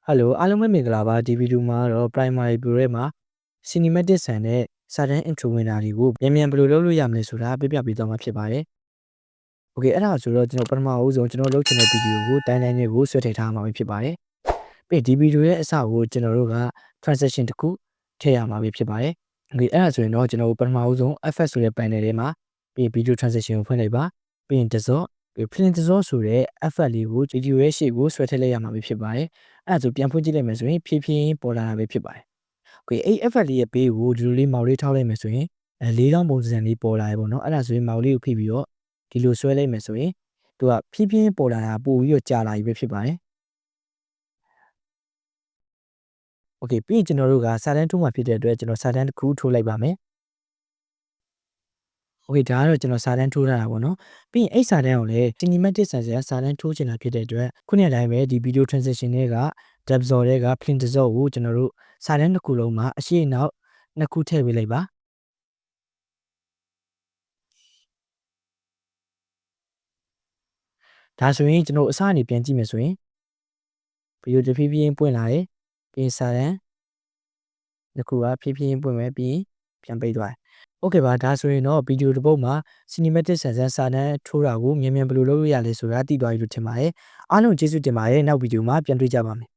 Hello အားလုံးပဲမင်္ဂလာပါဒီဗီဒီယိုမှာတော့ primary view ထဲမှာ cinematic ဆန်တဲ့စာတန်း intro ဝင်တာတွေကိုမြန်ဘယ်လိုလုပ်လို့ရမလဲဆိုတာပြပြပေးသွားမှာဖြစ်ပါတယ်။ Okay အဲ့ဒါဆိုတော့ကျွန်တော်ပထမဦးဆုံးကျွန်တော်လုပ်ချင်တဲ့ဗီဒီယိုကိုတိုင်းကိုဆွဲထည့်ထားမှာဖြစ်ပါတယ်။ပြီးဒီဗီဒီယိုရဲ့အစကိုကျွန်တော်တို့က transition တစ်ခုထည့်ရမှာဖြစ်ပါတယ်။ Okay အဲ့ဒါဆိုရင်တော့ကျွန်တော်ပထမဦးဆုံး FX ဆိုတဲ့ panel ထဲမှာပြီး video transition ကိုဖွင့်လိုက်ပါ။ပြီးရင် dissolve print dissolve ဆိုတဲ့ effect လေးကိုဗီဒီယိုရဲ့ရှေ့ကိုဆွဲထည့်လိုက်ရမှာဖြစ်ပါတယ်။အဲ့ဒါဆိုပြန်ဖွင့်ကြည့်လိုက်မယ်ဆိုရင်ဖြည်းဖြည်းပေါ်လာတာပဲဖြစ်ပါတယ်။ Okay အဲ့ effect လေးရဲ့ဘေးကိုဒီလိုလေးမောက်လေးထောက်လိုက်မယ်ဆိုရင်လေးတောင်းပုံစံလေးပေါ်လာရေပေါ့နော်။အဲ့ဒါဆိုရင်မောက်လေးကိုဖိပြီးတော့ဒီလိုဆွဲလိုက်မယ်ဆိုရင်သူကဖြည်းဖြည်းပေါ်လာတာပို့ပြီးတော့ကြာလာပြီပဲဖြစ်ပါတယ်။ Okay ပြီးရင်ကျွန်တော်တို့ကစာတန်းထိုးမှာဖြစ်တဲ့အတွက်ကျွန်တော်စာတန်းတစ်ခုထိုးလိုက်ပါမယ်။ Okay ဒါကတော့ကျွန်တော်စာတန်းထိုးထားတာပေါ့နော်ပြီးရင်အဲ့စာတန်းကိုလည်း cinematic ဆန်စာတန်းထိုးချင်တာဖြစ်တဲ့အတွက်ခုနကအတိုင်းပဲဒီ video transition တွေက depth dissolve တွေက print dissolve ကိုကျွန်တော်တို့စာတန်းတစ်ခုလုံးမှာအရှိနောက်နှစ်ခုထည့်ပေးလိုက်ပါဒါဆိုရင်ကျွန်တော်အစအနေပြန်ကြည့်မယ်ဆိုရင်ဗီဒီယိုတဖြည်းဖြည်းပွင့်လာတယ်ပြီးစာတန်းတစ်ခုကဖြည်းဖြည်းပွင့်မယ်ပြီးပြန်ပိတ်သွားတယ်။ Okay ပါဒါဆိုရင်တော့ဗီဒီယိုတစ်ပုဒ်မှာ cinematic ဆန်စာတန်းထိုးတာကိုမြန်ဘယ်လိုလုပ်လို့ရလဲဆိုတာသိသွားပြီလို့ထင်ပါတယ်။အားလုံးကျေးဇူးတင်ပါတယ်နောက်ဗီဒီယိုမှာပြန်တွေ့ကြပါမယ်